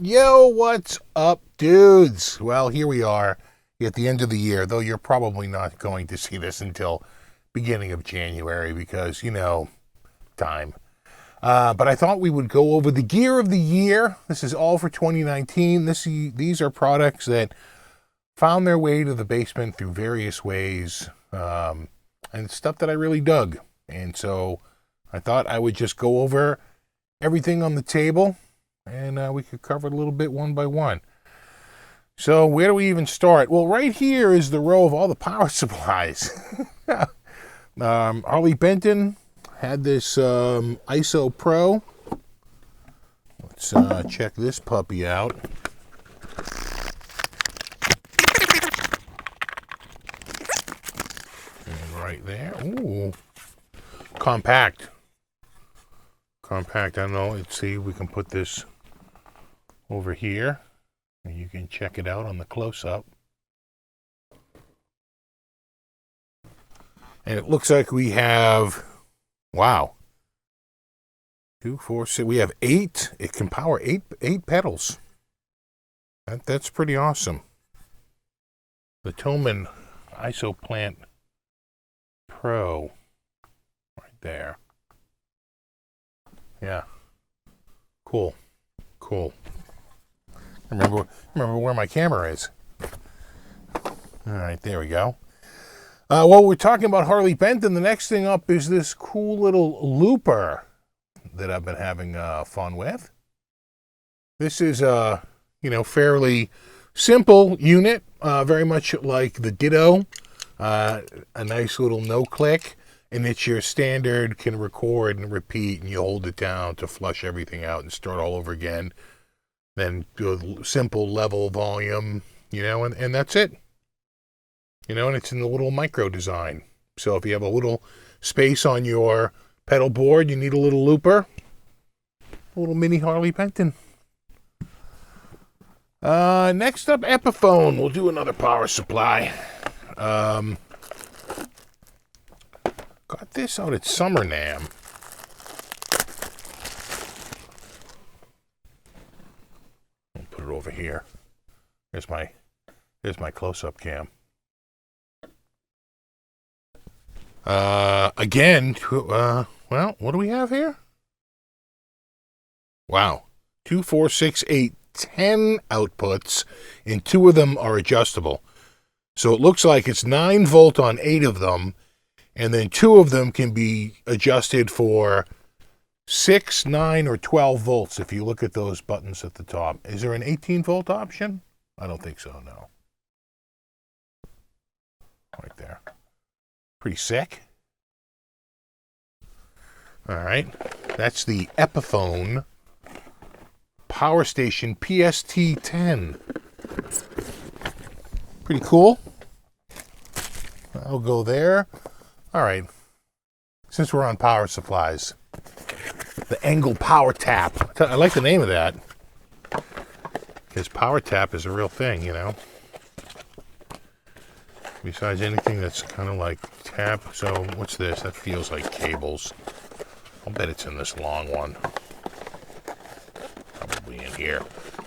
Yo, what's up, dudes? Well, here we are at the end of the year, though you're probably not going to see this until beginning of January because, time. But I thought we would go over the gear of the year. This is all for 2019. These are products that found their way to the basement through various ways, and stuff that I really dug. And so I thought I would just go over everything on the table and we could cover it a little bit one by one. So where do we even start? Well, right here is the row of all the power supplies. Harley Benton had this ISO Pro. Let's check this puppy out. And right there. Ooh. Compact. I don't know. Let's see if we can put this over here. And you can check it out on the close-up. And it looks like we have, wow, 2, 4, 6, we have 8. It can power eight pedals. That's pretty awesome. The Thomann IsoPlant Pro, right there. Yeah, cool. Remember where my camera is. All right, there we go. Well, we're talking about Harley Benton. The next thing up is this cool little looper that I've been having fun with. This is a fairly simple unit, very much like the Ditto. A nice little no-click, and it's your standard can record and repeat, and you hold it down to flush everything out and start all over again. Then do a simple level volume, and that's it. And it's in the little micro design. So if you have a little space on your pedal board, you need a little looper, a little mini Harley Benton. Next up, Epiphone. We'll do another power supply. Got this out at Summer NAMM. I'll put it over here. Here's my close-up cam. Again, well, what do we have here? Wow. 2, 4, 6, 8, 10 outputs, and 2 of them are adjustable. So it looks like it's 9 volt on 8 of them, and then 2 of them can be adjusted for 6, 9, or 12 volts if you look at those buttons at the top. Is there an 18 volt option? I don't think so, no. Right there. Pretty sick. All right. That's the Epiphone Power Station PST-10. Pretty cool. I'll go there. All right. Since we're on power supplies, the Engel Power Tap. I like the name of that, because Power Tap is a real thing, Besides anything that's kind of like tap. So what's this? That feels like cables. I'll bet it's in this long one. Probably in here.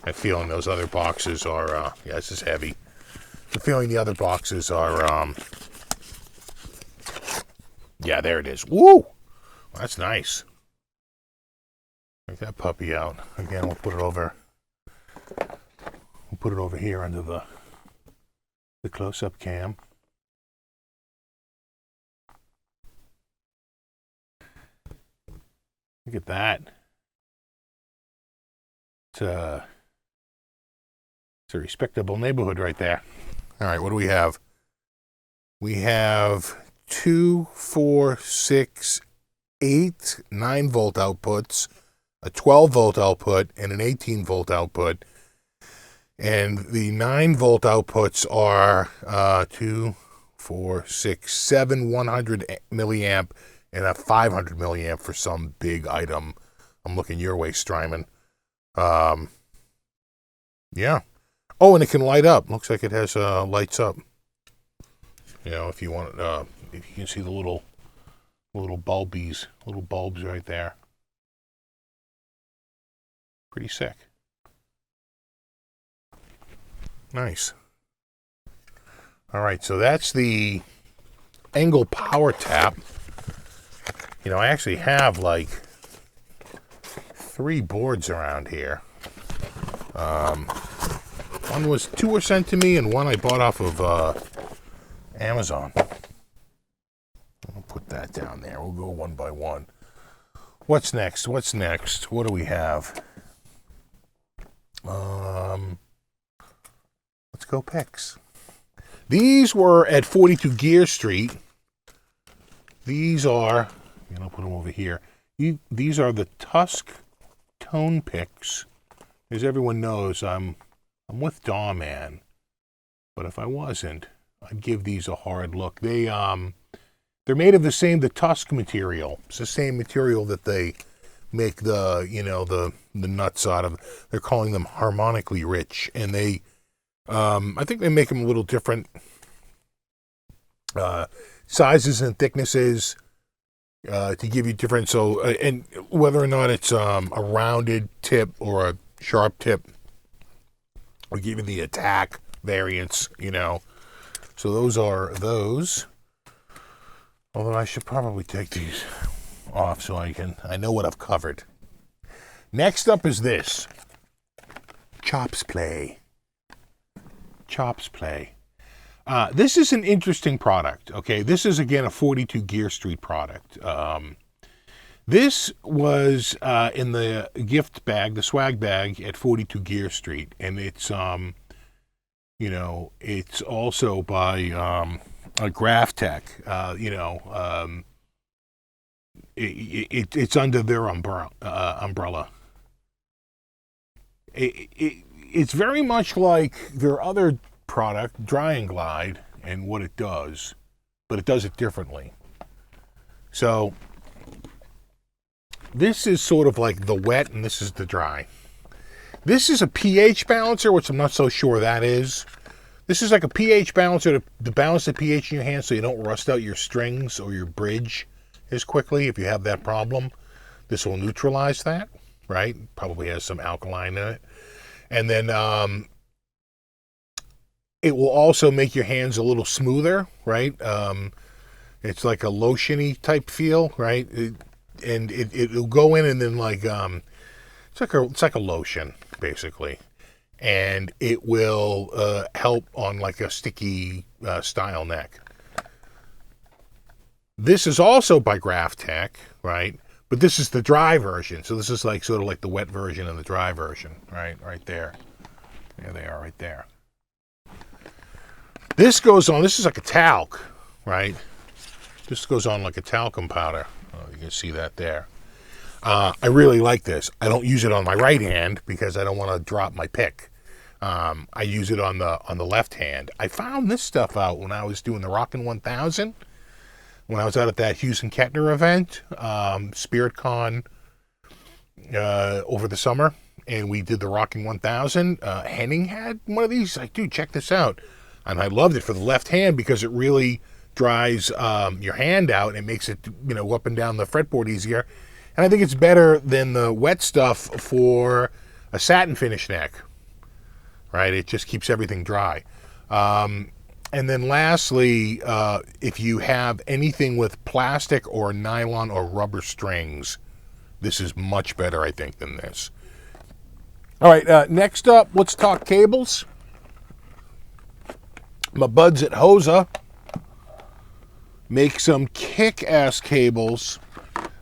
I have a feeling those other boxes are, yeah, this is heavy. The feeling the other boxes are, yeah, there it is. Woo! That's nice. Take that puppy out. Again, we'll put it over. We'll put it over here under the close-up cam. Look at that. It's a respectable neighborhood right there. All right, what do we have? We have 2, 4, 6, 8, 9 volt outputs, a 12 volt output, and an 18 volt output. And the 9 volt outputs are 2, 4, 6, 7 100 milliamp and a 500 milliamp for some big item. I'm looking your way, Strymon. Yeah. Oh, and it can light up. Looks like it has lights up. If you want, if you can see the little bulbs right there. Pretty sick. Nice. All right, so that's the Engel Power Tap. You know, I actually have like 3 boards around here. Two were sent to me, and one I bought off of Amazon. I'll put that down there. We'll go one by one. What's next? What do we have? Let's go picks. These were at 42 Gear Street. These are, and I'll put them over here. These are the Tusk Tone Picks. As everyone knows, I'm with Dawman, but if I wasn't, I'd give these a hard look. They're made of the Tusk material. It's the same material that they make the nuts out of. They're calling them harmonically rich, and they, I think they make them a little different sizes and thicknesses to give you different. So, and whether or not it's a rounded tip or a sharp tip, will give you the attack variants. So those are those. Although I should probably take these off so I know what I've covered. Next up is this. Chops Play. This is an interesting product, okay? This is, again, a 42 Gear Street product. This was in the gift bag, the swag bag at 42 Gear Street. And it's, it's also by GraphTech. It's under their umbrella. It's very much like their other product, Dry and Glide, and what it does, but it does it differently. So this is sort of like the wet, and this is the dry. This is a pH balancer, which I'm not so sure that is. This is like a pH balancer to balance the pH in your hand so you don't rust out your strings or your bridge as quickly if you have that problem. This will neutralize that, right? Probably has some alkaline in it. And then it will also make your hands a little smoother, right? It's like a lotiony type feel, right? It'll go in and then it's like a lotion, basically. And it will help on like a sticky style neck. This is also by GraphTech, right? But this is the dry version. So this is like sort of like the wet version and the dry version, right? Right there. There they are right there. This goes on, this is like a talc, right? This goes on like a talcum powder. Oh, you can see that there. I really like this. I don't use it on my right hand because I don't want to drop my pick. I use it on the left hand. I found this stuff out when I was doing the Rockin' 1000. When I was out at that Houston Kettner event, Spirit Con, over the summer, and we did the Rockin' 1000. Henning had one of these. Like, dude, check this out. And I loved it for the left hand because it really dries your hand out and it makes it, up and down the fretboard easier. And I think it's better than the wet stuff for a satin finish neck, right? It just keeps everything dry. And then lastly, if you have anything with plastic or nylon or rubber strings, this is much better, I think, than this. All right, next up, let's talk cables. My buds at Hosa make some kick-ass cables,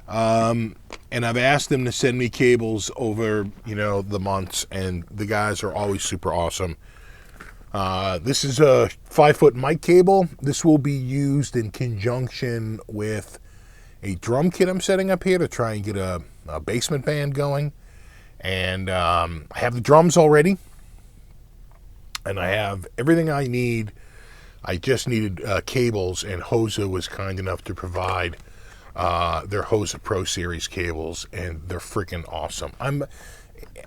and I've asked them to send me cables over, the months, and the guys are always super awesome. This is a 5-foot mic cable. This will be used in conjunction with a drum kit I'm setting up here to try and get a basement band going. And I have the drums already, and I have everything I need. I just needed cables, and Hosa was kind enough to provide their Hosa Pro Series cables, and they're freaking awesome.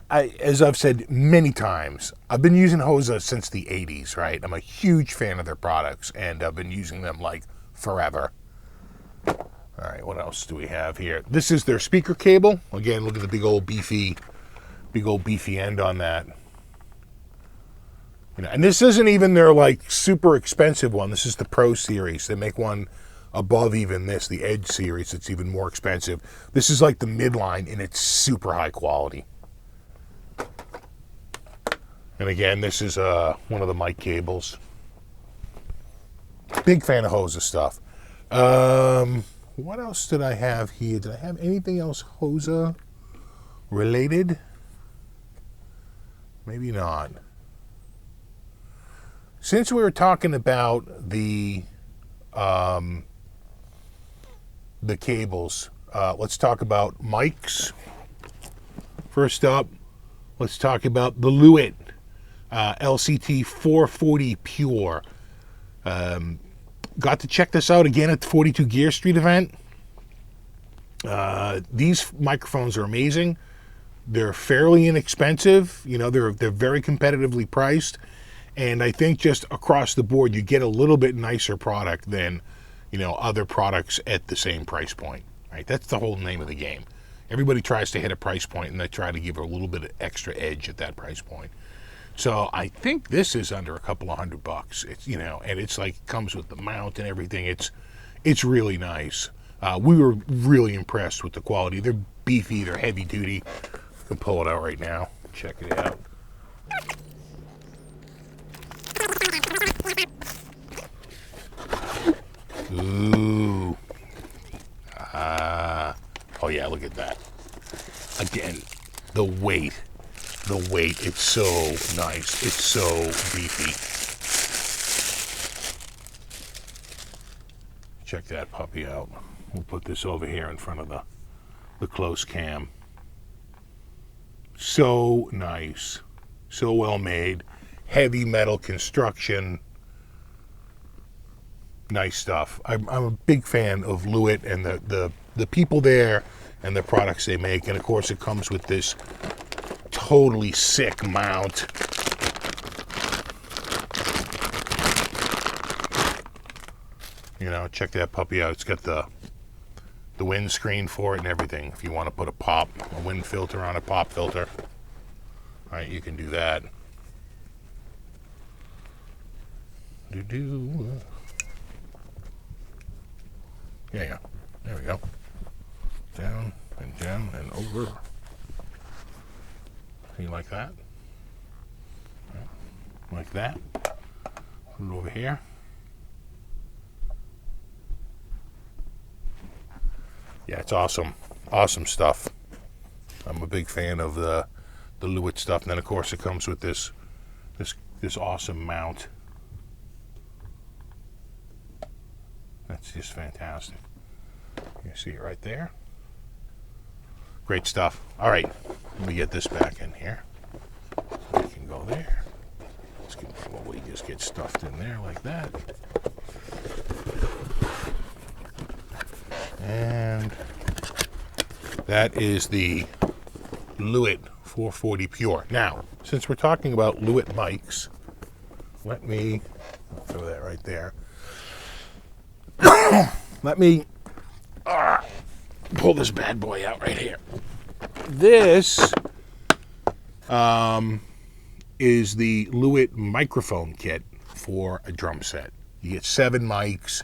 As I've said many times, I've been using Hosa since the 80s, right? I'm a huge fan of their products, and I've been using them like forever. All right, what else do we have here? This is their speaker cable. Again, look at the big old beefy end on that. You know, and this isn't even their like super expensive one. This is the Pro series. They make one above even this, the Edge series. It's even more expensive. This is like the midline, and it's super high quality. And again, this is one of the mic cables. Big fan of Hosa stuff. What else did I have here? Did I have anything else Hosa related? Maybe not. Since we were talking about the cables, let's talk about mics. First up, let's talk about the Lewitt LCT 440 Pure. Got to check this out again at the 42 Gear Street event. These microphones are amazing. They're fairly inexpensive. You know, they're very competitively priced. And I think just across the board, you get a little bit nicer product than, you know, other products at the same price point, right? That's the whole name of the game. Everybody tries to hit a price point and they try to give a little bit of extra edge at that price point. So I think this is under a couple of $100. It's, you know, and it's like comes with the mount and everything. It's really nice. We were really impressed with the quality. They're beefy, they're heavy duty. I can pull it out right now. Check it out. Ooh. Oh yeah, look at that. Again, the weight, it's so nice. It's so beefy. Check that puppy out. We'll put this over here in front of the close cam. So nice. So well made. Heavy metal construction. Nice stuff. I'm a big fan of Lewitt and the people there and the products they make. And of course it comes with this totally sick mount. You know, check that puppy out. It's got the windscreen for it and everything. If you want to put a wind filter on a pop filter, all right, you can do that. Yeah, there we go. Down and over. You like that? Like that. Put it over here. Yeah, it's awesome. Awesome stuff. I'm a big fan of the Lewitt stuff. And then of course it comes with this awesome mount. That's just fantastic. You see it right there. Great stuff. All right, let me get this back in here. So we can go there. Let's probably just get stuffed in there like that. And that is the Lewitt 440 Pure. Now, since we're talking about Lewitt mics, let me throw that right there. Let me pull this bad boy out right here. This is the Lewitt microphone kit for a drum set. You get 7 mics.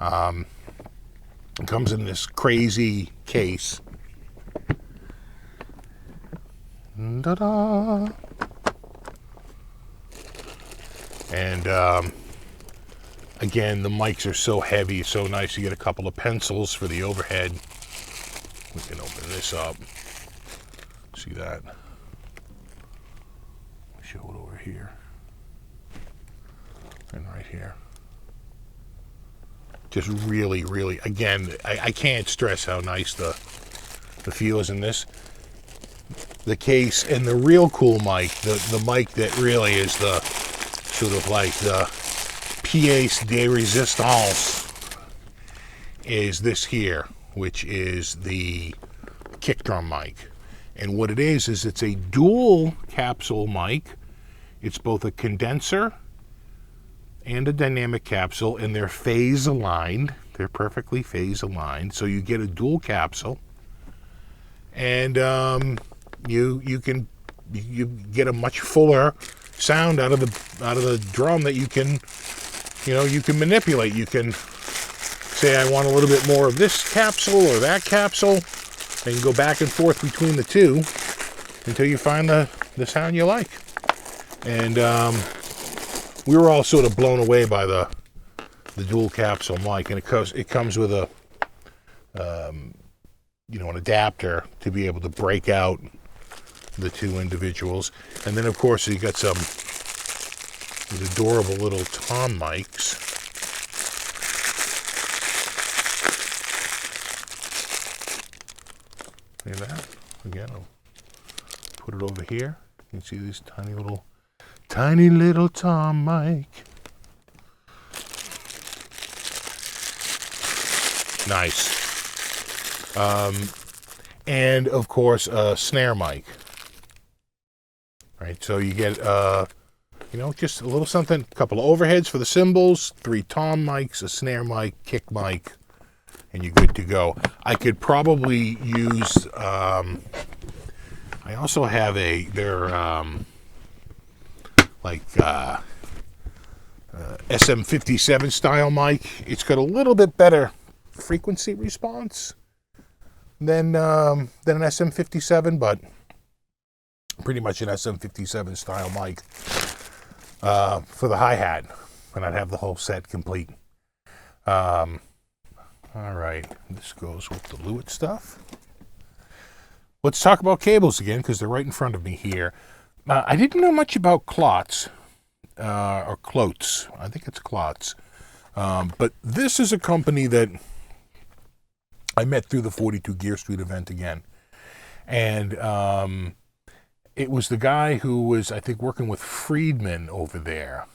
It comes in this crazy case. Ta-da! And again, the mics are so heavy, so nice. You get a couple of pencils for the overhead. We can open this up. See that? Show it over here. And right here. Just really, really, again, I can't stress how nice the feel is in this. The case and the real cool mic, the mic that really is the sort of like the pièce de résistance, is this here, which is the kick drum mic. And what it is it's a dual capsule mic. It's both a condenser and a dynamic capsule, and they're phase aligned. They're perfectly phase aligned. So you get a dual capsule, and you get a much fuller sound out of the drum that you can, you can manipulate. You can say, I want a little bit more of this capsule or that capsule, and go back and forth between the two until you find the sound you like. And we were all sort of blown away by the dual capsule mic, and it comes with a an adapter to be able to break out the two individuals. And then of course you got these adorable little tom mics. See that? Again, I'll put it over here. You can see this tiny little tom mic. Nice. And of course a snare mic. Right, so you get just a little something, a couple of overheads for the cymbals, 3 tom mics, a snare mic, kick mic, and you're good to go. I could probably use I also have their SM57 style mic. It's got a little bit better frequency response than an SM57, but pretty much an SM57 style mic for the hi-hat, and I'd have the whole set complete. All right, this goes with the Lewitt stuff. Let's talk about cables again, because they're right in front of me here. I didn't know much about Klotz, or Klotz. I think it's Klotz. But this is a company that I met through the 42 Gear Street event again. And it was the guy who was, I think, working with Friedman over there.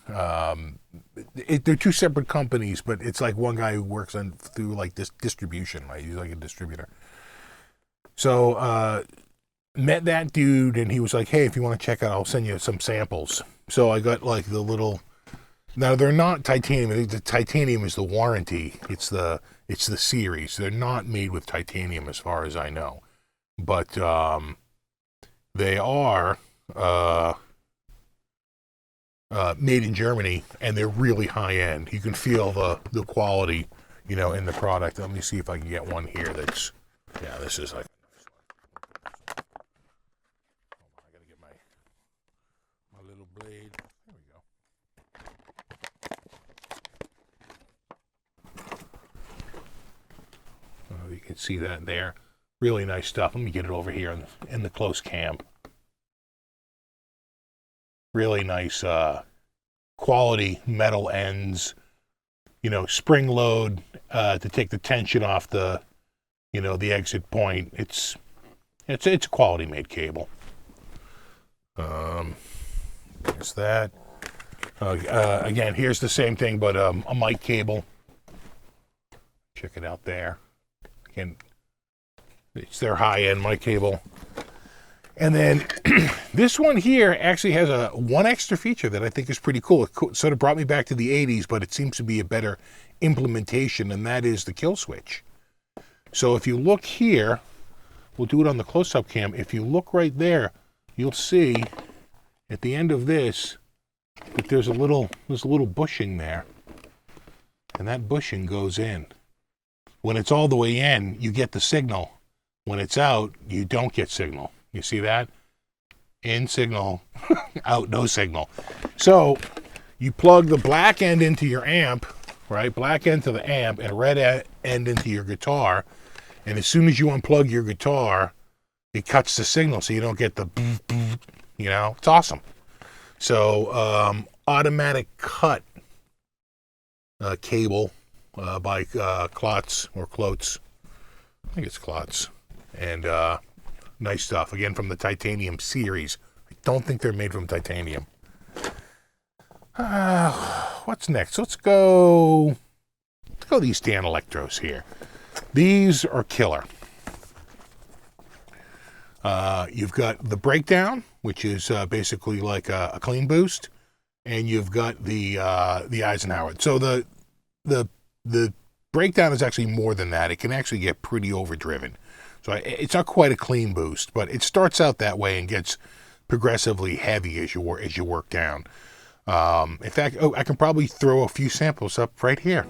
They're two separate companies, but it's like one guy who works through like this distribution, right? He's like a distributor. So met that dude, and he was like, hey, if you want to check out, I'll send you some samples. So I got like the little, now they're not titanium. The titanium is the warranty. It's the series. They're not made with titanium as far as I know. But they are made in Germany, and they're really high end. You can feel the quality, in the product. Let me see if I can get one here that's, yeah, this is like, I gotta get my little blade. There we go. You can see that there. Really nice stuff. Let me get it over here in the close cam. Really nice quality metal ends. Spring load to take the tension off the exit point. It's a quality made cable. There's that. Again, here's the same thing, but a mic cable. Check it out there. Again, it's their high-end mic cable. And then this one here actually has one extra feature that I think is pretty cool. It sort of brought me back to the 80s, but it seems to be a better implementation, and that is the kill switch. So if you look here, we'll do it on the close-up cam. If you look right there, you'll see at the end of this that there's a little bushing there. And that bushing goes in. When it's all the way in, you get the signal. When it's out, you don't get signal. You see that? In signal, out no signal. So you plug the black end into your amp, right? Black end to the amp and red end into your guitar. And as soon as you unplug your guitar, it cuts the signal so you don't get the, it's awesome. So automatic cut cable by Klotz or Klotz. I think it's Klotz. And nice stuff. Again, from the titanium series. I don't think they're made from titanium. What's next? Let's go these Danelectros here. These are killer. You've got the breakdown, which is basically like a clean boost, and you've got the Eisenhower. So the breakdown is actually more than that. It can actually get pretty overdriven. So it's not quite a clean boost, but it starts out that way and gets progressively heavy as you work down. In fact, I can probably throw a few samples up right here.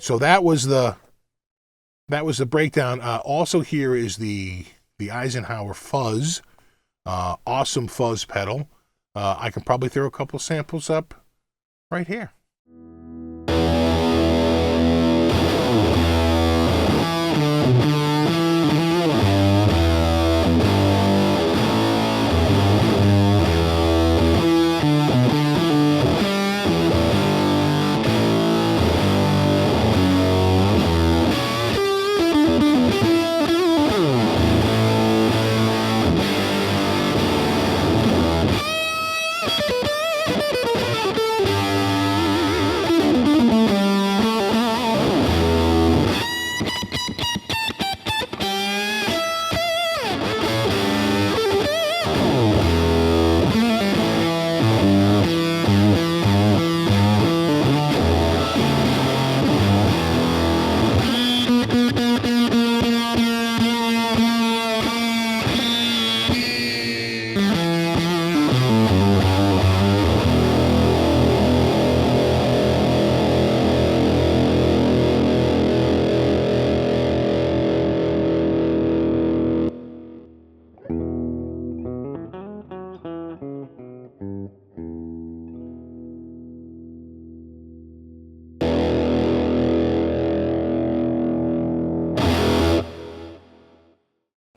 So that was the breakdown. Also here is the Eisenhower Fuzz, awesome fuzz pedal. I can probably throw a couple samples up right here.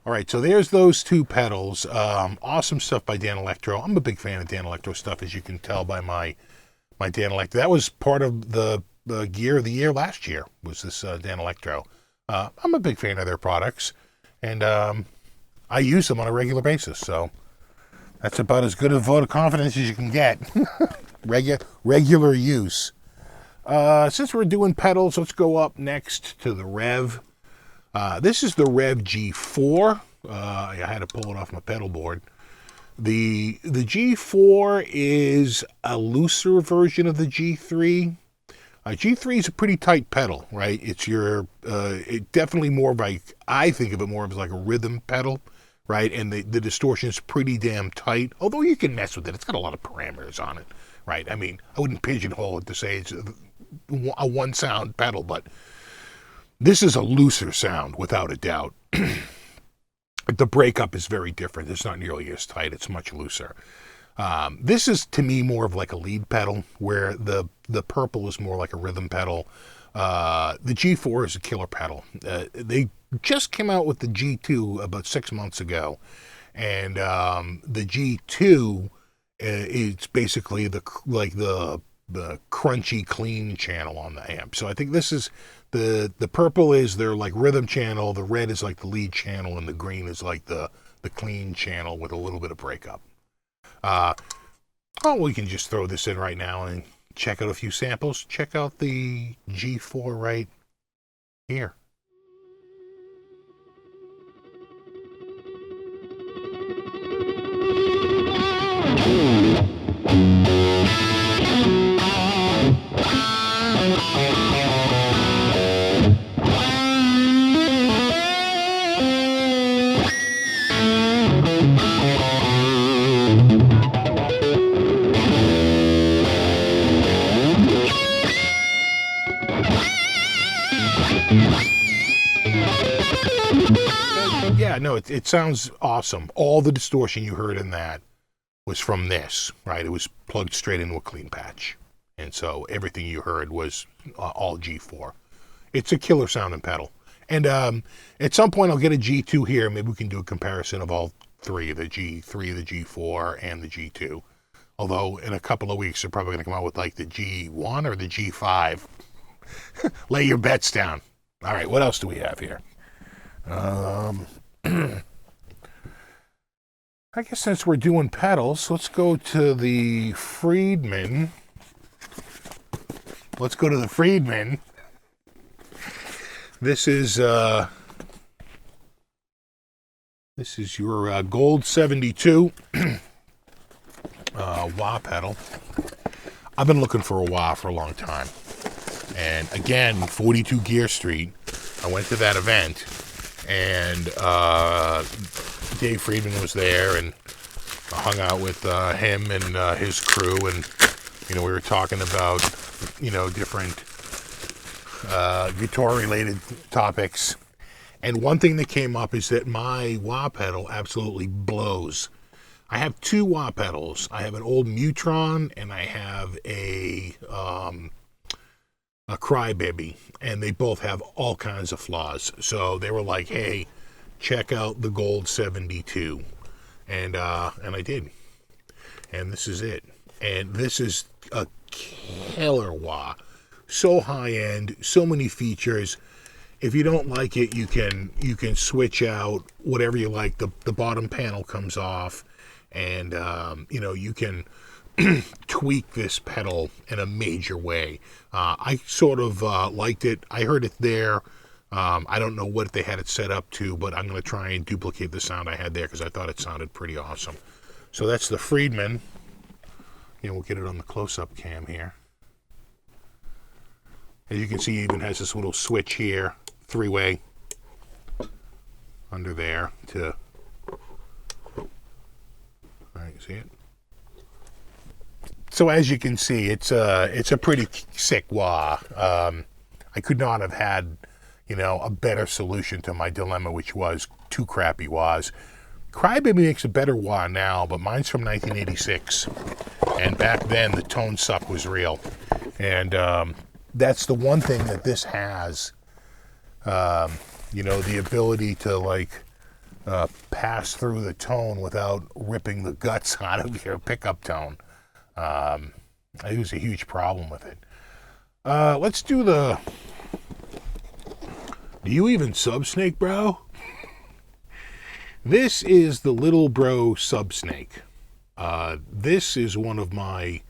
All right, so there's those two pedals. Awesome stuff by Danelectro. I'm a big fan of Danelectro stuff, as you can tell by my Danelectro. That was part of the gear of the year last year, was this Danelectro. I'm a big fan of their products, and I use them on a regular basis, so that's about as good a vote of confidence as you can get. Regular use. Since we're doing pedals, let's go up next to the Rev. This is the Rev G4. I had to pull it off my pedal board. The G4 is a looser version of the G3. G3 is a pretty tight pedal, right? It's it definitely more like, I think of it more as like a rhythm pedal, right? And the distortion is pretty damn tight, although you can mess with it. It's got a lot of parameters on it, right? I mean, I wouldn't pigeonhole it to say it's a one sound pedal, but this is a looser sound, without a doubt. The breakup is very different. It's not nearly as tight. It's much looser. This is, to me, more of like a lead pedal, where the purple is more like a rhythm pedal. The G4 is a killer pedal. They just came out with the G2 about 6 months ago. And the G2, it's basically the crunchy, clean channel on the amp. So I think this is... The purple is their like rhythm channel, the red is like the lead channel, and the green is like the clean channel with a little bit of breakup. We can just throw this in right now and check out a few samples. Check out the G4 right here. Yeah, no, it sounds awesome. All the distortion you heard in that was from this, right? It was plugged straight into a clean patch. And so everything you heard was all G4. It's a killer sounding pedal. And at some point I'll get a G2 here. Maybe we can do a comparison of all three, the G3, the G4, and the G2. Although in a couple of weeks they're probably going to come out with like the G1 or the G5. Lay your bets down. All right, what else do we have here? I guess since we're doing pedals, let's go to the Friedman. Let's go to the Friedman. This is your Gold 72 wah pedal. I've been looking for a wah for a long time. And again, 42 Gear Street, I went to that event, and Dave Friedman was there, and I hung out with him and his crew, and, you know, we were talking about, you know, different guitar-related topics. And one thing that came up is that my wah pedal absolutely blows. I have two wah pedals. I have an old Mutron, and I have a Crybaby, and they both have all kinds of flaws. So they were like, hey, check out the Gold 72. And I did. And this is it. And this is a killer wah. So high end, so many features. If you don't like it, you can switch out whatever you like. The bottom panel comes off, and you know, you can tweak this pedal in a major way. I sort of liked it. I heard it there. I don't know what they had it set up to, but I'm going to try and duplicate the sound I had there because I thought it sounded pretty awesome. So that's the Friedman. You know, we'll get it on the close-up cam here. As you can see, it even has this little switch here, three-way under there to. All right, you see it? So as you can see, it's a pretty sick wah. I could not have had, you know, a better solution to my dilemma, which was two crappy wahs. Crybaby makes a better wah now, but mine's from 1986, and back then the tone suck was real. And that's the one thing that this has, you know, the ability to like pass through the tone without ripping the guts out of your pickup tone. It was a huge problem with it. Let's do the. Do you even sub-snake, bro? This is the Little Bro Sub-Snake. This is one of my,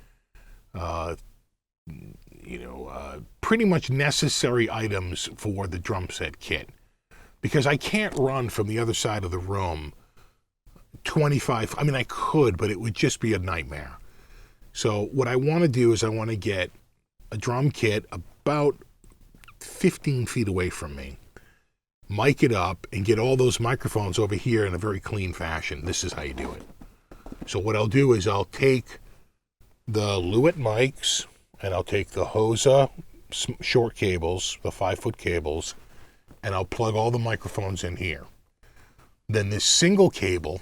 pretty much necessary items for the drum set kit. Because I can't run from the other side of the room 25, I mean, I could, but it would just be a nightmare. So what I want to do is I want to get a drum kit about 15 feet away from me, mic it up, and get all those microphones over here in a very clean fashion. This is how you do it. So what I'll do is I'll take the Lewitt mics, and I'll take the Hosa short cables, the 5-foot cables, and I'll plug all the microphones in here. Then this single cable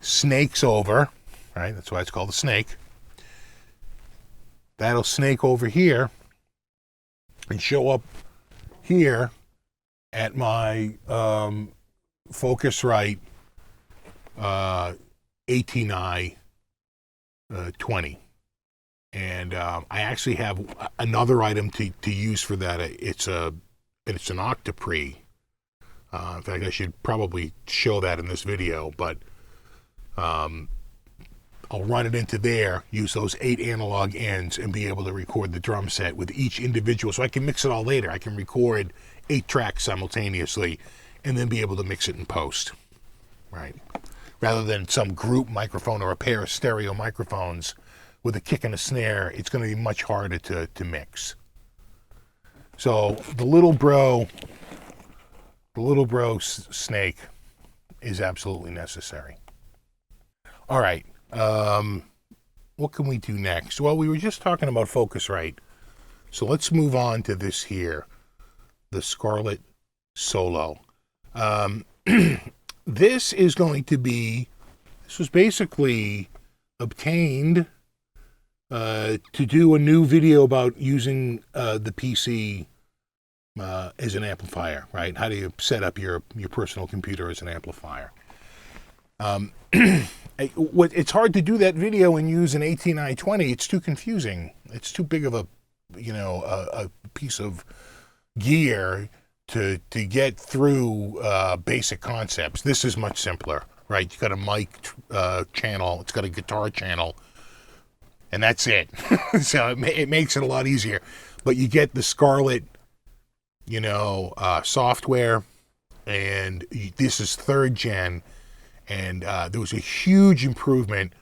snakes over, right? That's why it's called a snake. That'll snake over here and show up here at my Focusrite AT9 20. And I actually have another item to use for that. It's an Octopre. In fact, I should probably show that in this video, but I'll run it into there, use those 8 analog ends, and be able to record the drum set with each individual. So I can mix it all later. I can record 8 tracks simultaneously and then be able to mix it in post, right? Rather than some group microphone or a pair of stereo microphones with a kick and a snare, it's going to be much harder to mix. So the Little Bro snake is absolutely necessary. All right. What can we do next? Well, we were just talking about Focusrite So let's move on to this here, the Scarlett Solo. This was basically obtained to do a new video about using the PC as an amplifier, right? How do you set up your personal computer as an amplifier? It's hard to do that video and use an 18920. It's too confusing. It's too big of a piece of gear to get through basic concepts. This is much simpler, right? You got a mic channel. It's got a guitar channel, and that's it. So it makes it a lot easier. But you get the Scarlett, software, and this is 3rd gen, and there was a huge improvement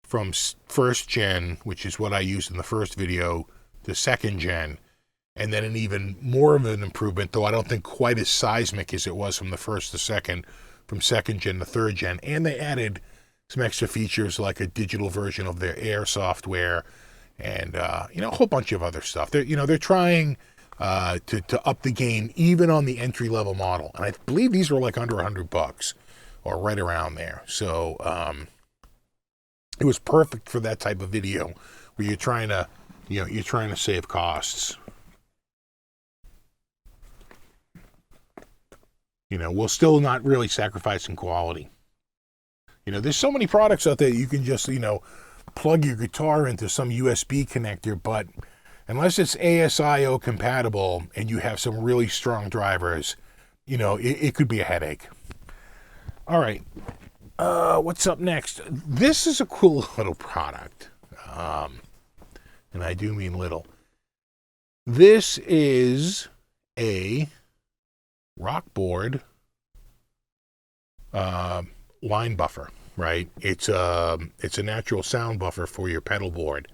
from 1st gen, which is what I used in the first video, to 2nd gen, and then an even more of an improvement, though I don't think quite as seismic as it was from the 1st to 2nd, from 2nd gen to 3rd gen, and they added some extra features like a digital version of their Air software, and a whole bunch of other stuff. They're trying to up the game even on the entry level model, and I believe these were like under $100 or right around there. So it was perfect for that type of video where you're trying to save costs. We'll still not really sacrificing quality. There's so many products out there you can just plug your guitar into some USB connector, but unless it's ASIO compatible and you have some really strong drivers, it could be a headache. All right, what's up next? This is a cool little product, and I do mean little. This is a Rockboard line buffer, right? It's a natural sound buffer for your pedal board.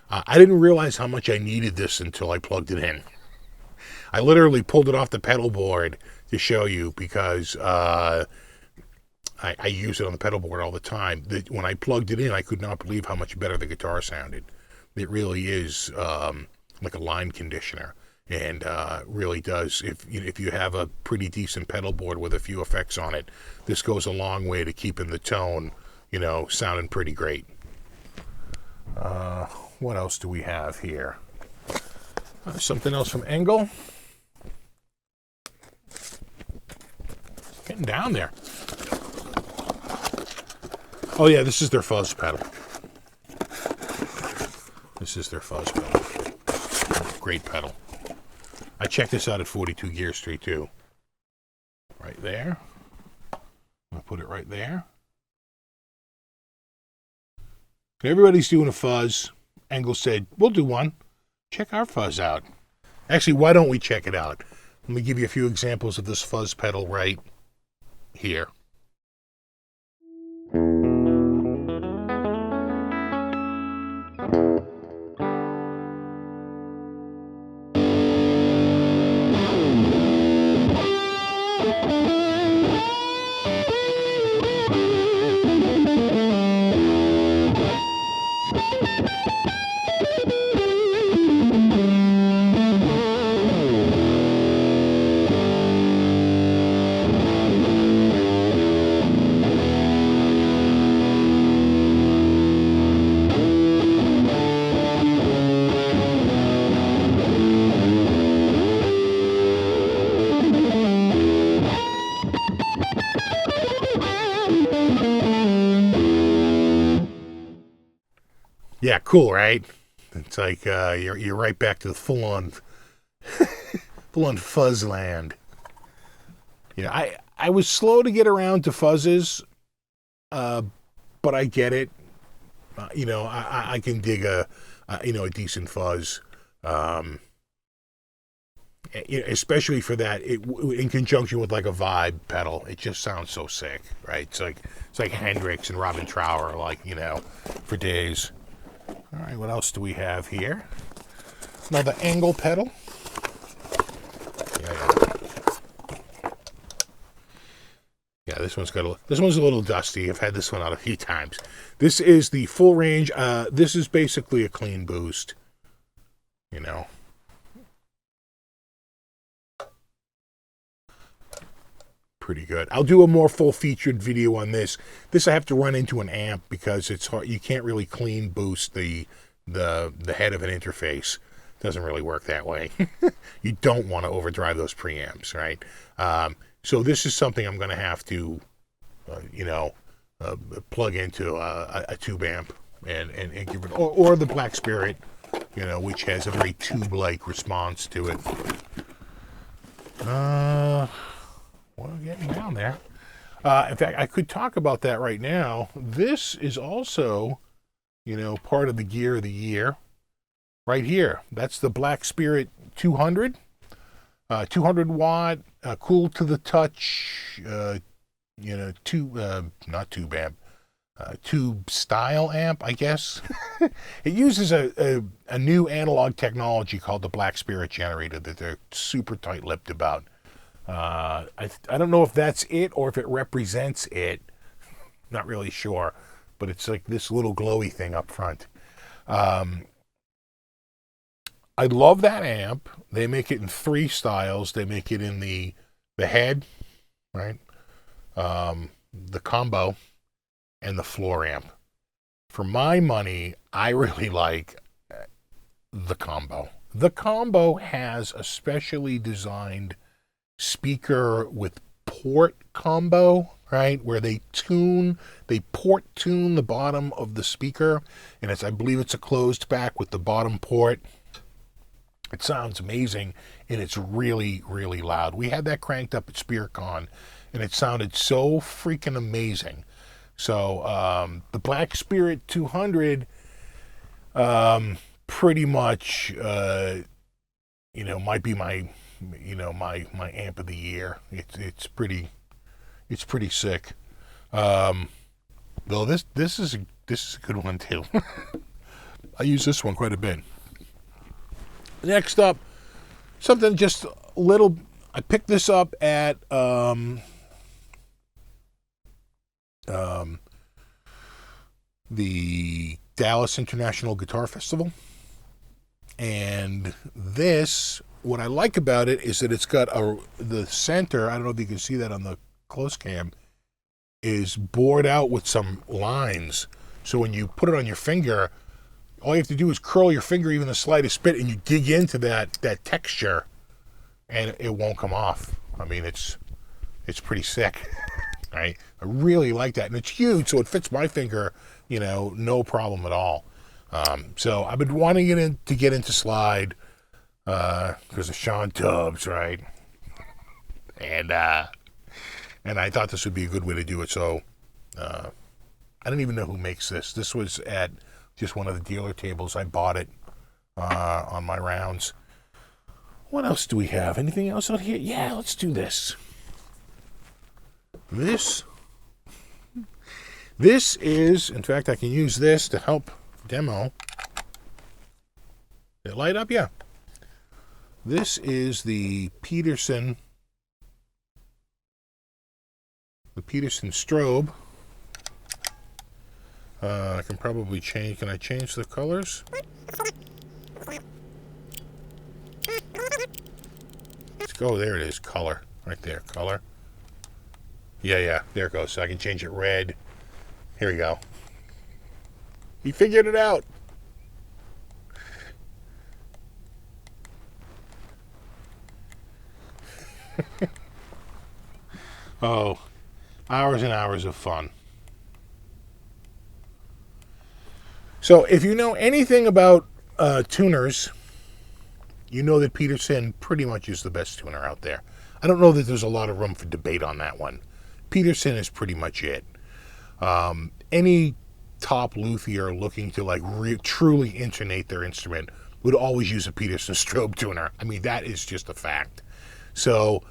I didn't realize how much I needed this until I plugged it in. I literally pulled it off the pedal board to show you because I use it on the pedal board all the time. When I plugged it in, I could not believe how much better the guitar sounded. It really is like a line conditioner, and really does. If you have a pretty decent pedal board with a few effects on it, this goes a long way to keeping the tone, sounding pretty great. What else do we have here? Something else from Engel. Getting down there. Oh yeah, this is their fuzz pedal. This is their fuzz pedal. Great pedal. I checked this out at 42 Gear Street too. Right there. I'll put it right there. Everybody's doing a fuzz. Engel said, we'll do one. Check our fuzz out. Actually, why don't we check it out? Let me give you a few examples of this fuzz pedal right here. Yeah, cool, right? It's like you're right back to the full-on fuzz land. I was slow to get around to fuzzes, but I get it. I can dig a decent fuzz, especially for that. In conjunction with like a vibe pedal, it just sounds so sick, right? It's like Hendrix and Robin Trower, for days. All right, what else do we have here? Another Engel pedal. Yeah, this one's a little dusty. I've had this one out a few times. This is the full range. This is basically a clean boost. pretty good. I'll do a more full-featured video on this. This I have to run into an amp because it's hard. You can't really clean boost the head of an interface. Doesn't really work that way. You don't want to overdrive those preamps, right? So this is something I'm going to have to, plug into a tube amp and give it, or the Black Spirit, which has a very tube-like response to it. We're getting down there. In fact, I could talk about that right now. This is also, part of the gear of the year. Right here. That's the Black Spirit 200. 200 watt, cool to the touch, tube style amp, I guess. It uses a new analog technology called the Black Spirit generator that they're super tight-lipped about. I don't know if that's it or if it represents it. Not really sure, but it's like this little glowy thing up front. I love that amp. They make it in 3 styles. They make it in the head, right? The combo, and the floor amp. For my money, I really like the combo. The combo has a specially designed speaker with port combo, right? Where they port tune the bottom of the speaker, and I believe it's a closed back with the bottom port. It sounds amazing, and it's really, really loud. We had that cranked up at SpearCon, and it sounded so freaking amazing. So the Black Spirit 200, pretty much, might be my amp of the year. It's pretty sick. Though this is a good one too. I use this one quite a bit. Next up, something just a little. I picked this up at the Dallas International Guitar Festival, and this. What I like about it is that it's got the center. I don't know if you can see that on the close cam. Is bored out with some lines, so when you put it on your finger. All you have to do is curl your finger even the slightest bit, and you dig into that texture, and it won't come off. I mean, it's pretty sick, right? I really like that, and it's huge, so it fits my finger, no problem at all. So I've been wanting to get into slide because of Sean Tubbs, right? And I thought this would be a good way to do it. So I don't even know who makes this. This was at just one of the dealer tables. I bought it on my rounds. What else do we have? Anything else out here? Yeah, let's do this. This is, in fact, I can use this to help demo. Did it light up? Yeah. This is the Peterson strobe. I can probably change. Can I change the colors? Let's go. There it is. Color. Right there. Color. Yeah. There it goes. So I can change it red. Here we go. He figured it out. Oh, hours and hours of fun. So if you know anything about tuners, you know that Peterson pretty much is the best tuner out there. I don't know that there's a lot of room for debate on that one. Peterson is pretty much it. Any top luthier looking to truly intonate their instrument would always use a Peterson strobe tuner. I mean, that is just a fact. So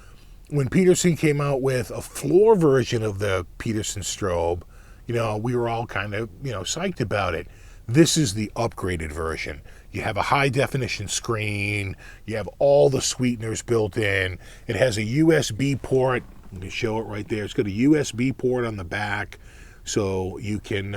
when Peterson came out with a floor version of the Peterson strobe, we were all kind of, psyched about it. This is the upgraded version. You have a high definition screen. You have all the sweeteners built in. It has a USB port. Let me show it right there. It's got a USB port on the back, so you can,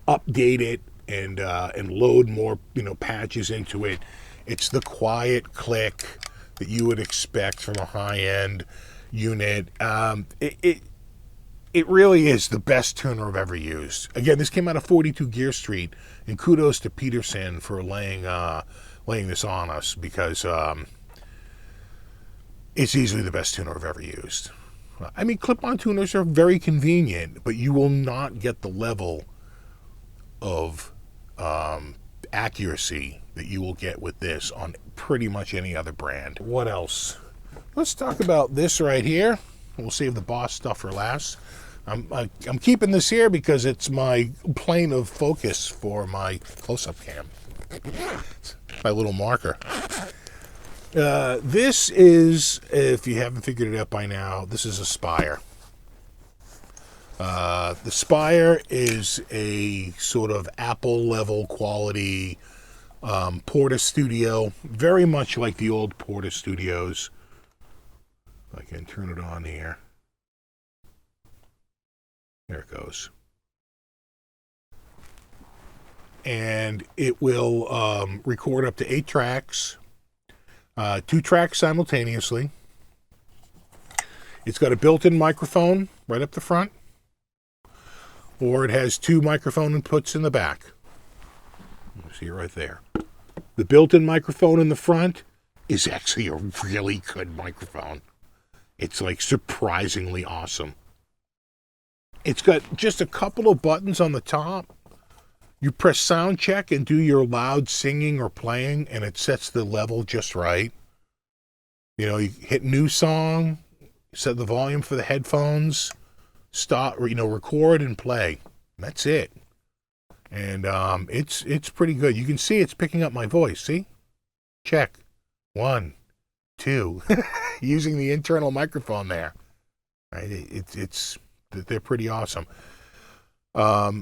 update it and load more, patches into it. It's the quiet click. that you would expect from a high-end unit. It really is the best tuner I've ever used. Again, this came out of 42 Gear Street, and kudos to Peterson for laying this on us, because it's easily the best tuner I've ever used. I mean, clip-on tuners are very convenient, but you will not get the level of accuracy that you will get with this on pretty much any other brand. What else? Let's talk about this right here. We'll save the Boss stuff for last. I'm keeping this here because it's my plane of focus for my close-up cam. It's my little marker. This is, if you haven't figured it out by now, this is a Spire. The Spire is a sort of Apple-level quality Porta Studio, very much like the old Porta Studios. I can turn it on here. There it goes. And it will record up to 8 tracks, 2 tracks simultaneously. It's got a built-in microphone right up the front, or it has 2 microphone inputs in the back. You see it right there. The built-in microphone in the front is actually a really good microphone. It's like surprisingly awesome. It's got just a couple of buttons on the top. You press sound check and do your loud singing or playing, and it sets the level just right. You know, you hit new song, set the volume for the headphones, stop, record and play. That's it. And it's pretty good. You can see it's picking up my voice. See? Check. 1, 2. Using the internal microphone there. Right? They're pretty awesome. I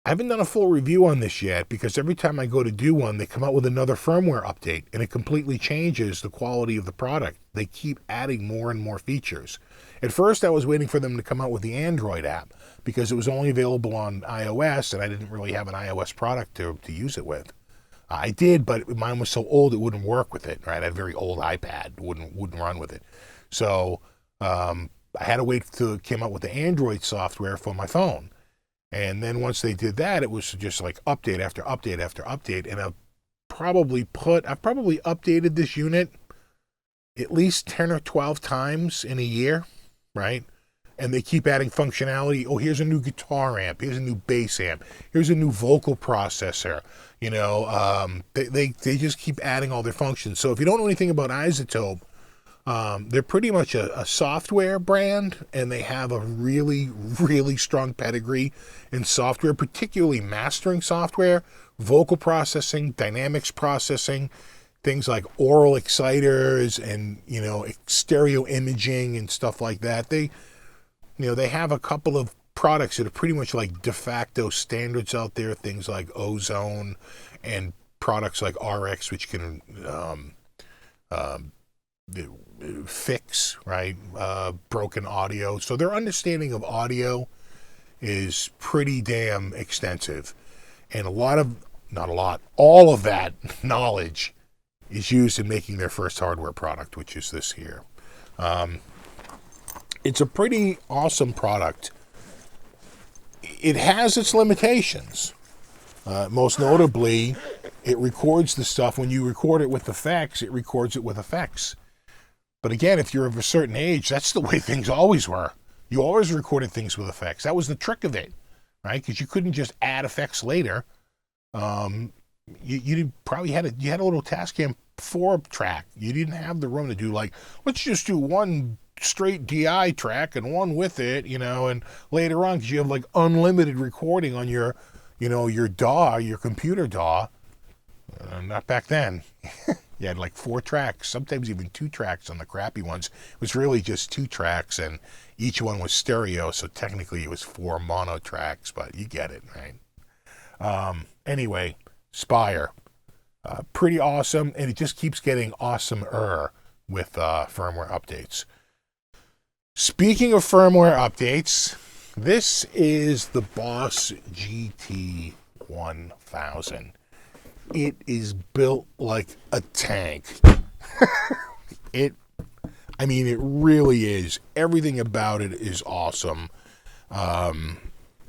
haven't done a full review on this yet, because every time I go to do one, they come out with another firmware update, and it completely changes the quality of the product. They keep adding more and more features. At first, I was waiting for them to come out with the Android app, because it was only available on iOS, and I didn't really have an iOS product to use it with. I did, but mine was so old it wouldn't work with it. Right? I had a very old iPad, wouldn't run with it. So I had to wait till it came out with the Android software for my phone. And then once they did that, it was just like update after update after update. And I've probably updated this unit at least 10 or 12 times in a year, right? And they keep adding functionality. Oh, here's a new guitar amp. Here's a new bass amp. Here's a new vocal processor. You know, they just keep adding all their functions. So if you don't know anything about iZotope, they're pretty much a software brand, and they have a really, really strong pedigree in software, particularly mastering software, vocal processing, dynamics processing, things like aural exciters and, stereo imaging and stuff like that. They have a couple of products that are pretty much like de facto standards out there, things like Ozone and products like RX, which can fix, right, broken audio. So their understanding of audio is pretty damn extensive. And all of that knowledge is used in making their first hardware product, which is this here. It's a pretty awesome product. It has its limitations. Most notably, it records the stuff. When you record it with effects, it records it with effects. But again, if you're of a certain age, that's the way things always were. You always recorded things with effects. That was the trick of it, right? Because you couldn't just add effects later. You probably had a little Tascam 4 track. You didn't have the room to do let's just do one straight DI track and one with it, and later on, because you have unlimited recording on your DAW, your computer DAW. Not back then. You had 4 tracks, sometimes even 2 tracks on the crappy ones. It was really just 2 tracks, and each one was stereo, so technically it was 4 mono tracks, but you get it, right? Anyway, Spire. Pretty awesome, and it just keeps getting awesomer with firmware updates. Speaking of firmware updates, this is the Boss GT1000. It is built like a tank. I mean, it really is. Everything about it is awesome,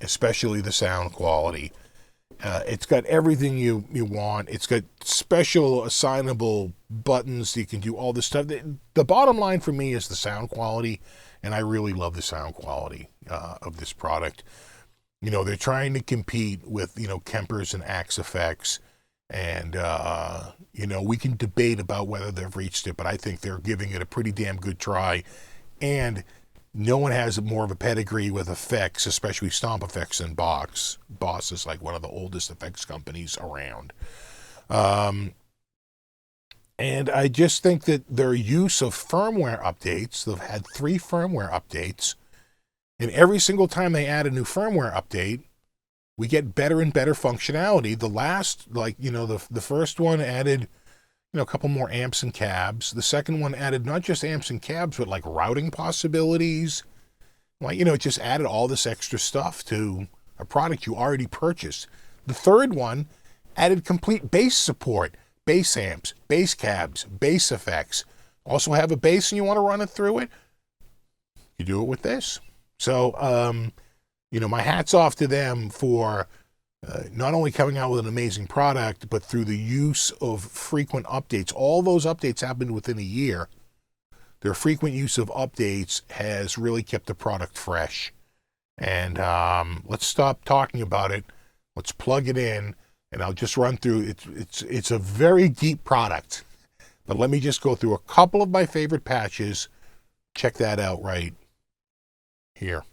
especially the sound quality. It's got everything you want. It's got special assignable buttons. You can do all this stuff. The bottom line for me is the sound quality, and I really love the sound quality of this product. You know, they're trying to compete with, Kempers and Axe Effects, and, we can debate about whether they've reached it, but I think they're giving it a pretty damn good try. And no one has more of a pedigree with effects, especially Stomp Effects, than Boss. Boss is like one of the oldest effects companies around. And I just think that their use of firmware updates, they've had 3 firmware updates, and every single time they add a new firmware update, we get better and better functionality. The last, the first one added, a couple more amps and cabs. The second one added not just amps and cabs, but like routing possibilities. It just added all this extra stuff to a product you already purchased. The third one added complete bass support, bass amps, bass cabs, bass effects. Also have a bass and you want to run it through it? You do it with this. So, my hat's off to them for not only coming out with an amazing product, but through the use of frequent updates. All those updates happened within a year. Their frequent use of updates has really kept the product fresh. And let's stop talking about it. Let's plug it in, and I'll just run through. It's a very deep product, but let me just go through a couple of my favorite patches. Check that out right here.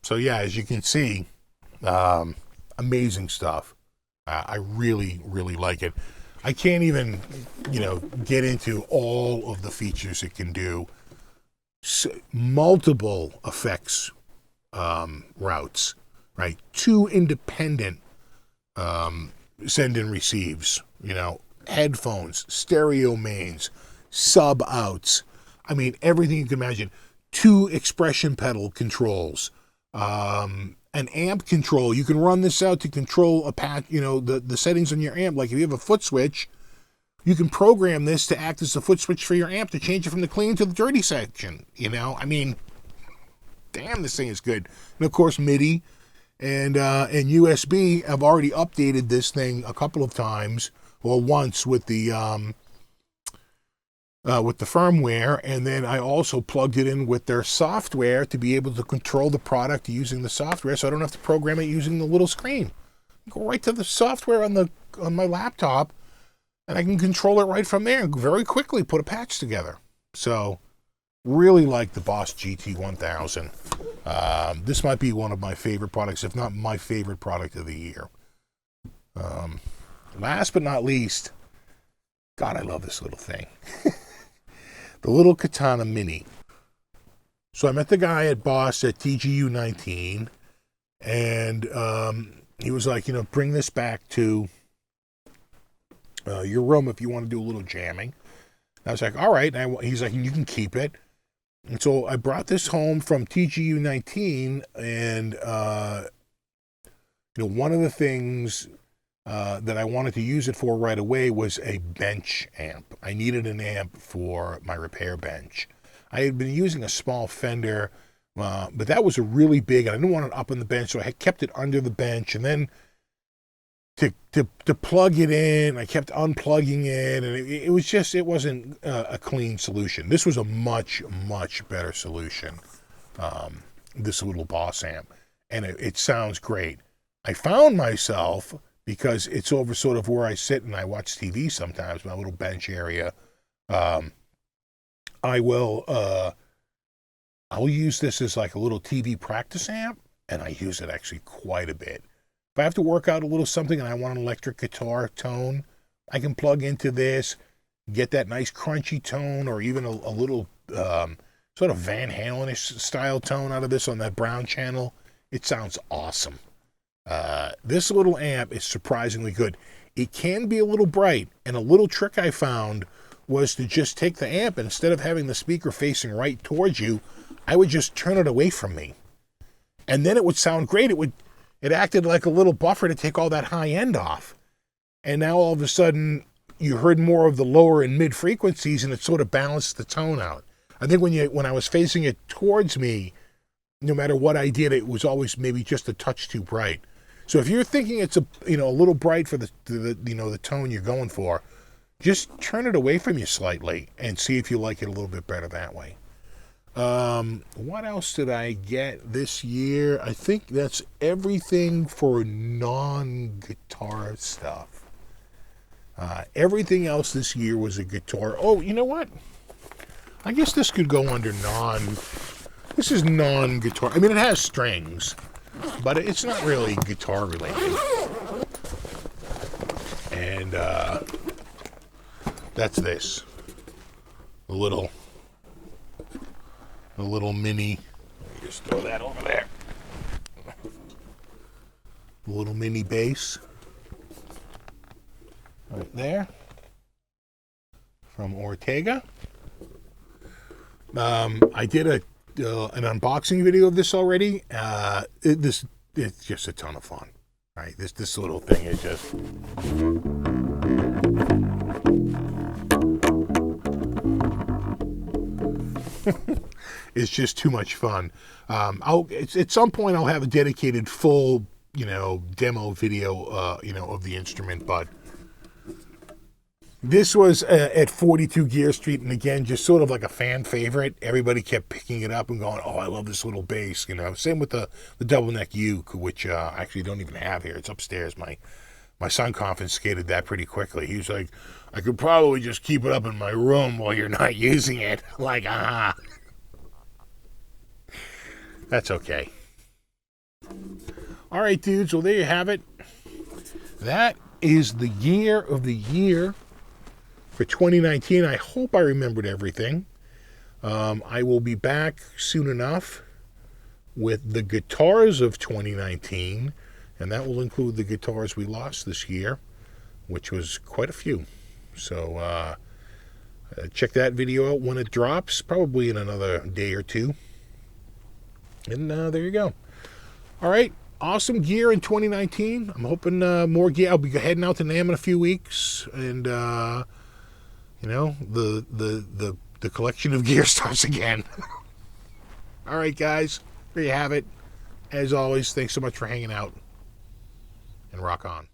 So yeah, as you can see, amazing stuff. I really, really like it. I can't even, get into all of the features it can do. Multiple effects routes, right? 2 independent send and receives, headphones, stereo mains, sub outs. I mean, everything you can imagine. 2 expression pedal controls. An amp control. You can run this out to control a patch, the settings on your amp. Like if you have a foot switch, you can program this to act as the foot switch for your amp to change it from the clean to the dirty section. I mean, damn, this thing is good. And of course, MIDI and USB. I've already updated this thing a couple of times, or once with the firmware, and then I also plugged it in with their software to be able to control the product using the software, so I don't have to program it using the little screen. Go right to the software on my laptop, and I can control it right from there and very quickly put a patch together. So, really like the Boss GT1000. This might be one of my favorite products, if not my favorite product of the year. Last but not least, God, I love this little thing. The little Katana Mini. So I met the guy at Boss at TGU 19, and he was like, bring this back to your room if you want to do a little jamming. And I was like, all right. And he's like, you can keep it. And so I brought this home from TGU 19, and one of the things that I wanted to use it for right away was a bench amp. I needed an amp for my repair bench. I had been using a small Fender, but that was a really big, and I didn't want it up on the bench, so I had kept it under the bench. And then to plug it in, I kept unplugging it, and it wasn't a clean solution. This was a much, much better solution, this little Boss amp, and it sounds great. I found myself, because it's over sort of where I sit and I watch TV sometimes, my little bench area, I'll use this as like a little TV practice amp, and I use it actually quite a bit. If I have to work out a little something and I want an electric guitar tone, I can plug into this, get that nice crunchy tone, or even a little sort of Van Halen-ish style tone out of this on that brown channel. It sounds awesome. This little amp is surprisingly good. It can be a little bright, and a little trick I found was to just take the amp, and instead of having the speaker facing right towards you, I would just turn it away from me. And then it would sound great. It acted like a little buffer to take all that high end off. And now all of a sudden, you heard more of the lower and mid frequencies, and it sort of balanced the tone out. I think when I was facing it towards me, no matter what I did, it was always maybe just a touch too bright. So if you're thinking it's a little bright for the tone you're going for, just turn it away from you slightly and see if you like it a little bit better that way. What else did I get this year? I think that's everything for non-guitar stuff. Everything else this year was a guitar. Oh, you know what? I guess this could go under This is non-guitar. I mean, it has strings, but it's not really guitar related. And that's this. The little mini. Let me just throw that over there. The little mini bass. Right there. From Ortega. I did an unboxing video of this already. It's just a ton of fun. Right? This little thing is just. It's just too much fun. At some point I'll have a dedicated full, demo video, of the instrument, but This was at 42 Gear Street, and again, just sort of like a fan favorite. Everybody kept picking it up and going, "Oh, I love this little bass." You know, same with the double neck uke, which I actually don't even have here. It's upstairs. My son confiscated that pretty quickly. He was like, "I could probably just keep it up in my room while you're not using it." Like, that's okay. All right, dudes. Well, there you have it. That is the gear of the year for 2019. I hope I remembered everything. I will be back soon enough with the guitars of 2019, and that will include the guitars we lost this year, which was quite a few. So check that video out when it drops, probably in another day or two. And there you go. All right. Awesome gear in 2019. I'm hoping more gear. I'll be heading out to NAMM in a few weeks, and you know, the collection of gear starts again. All right, guys, there you have it. As always, thanks so much for hanging out, and rock on.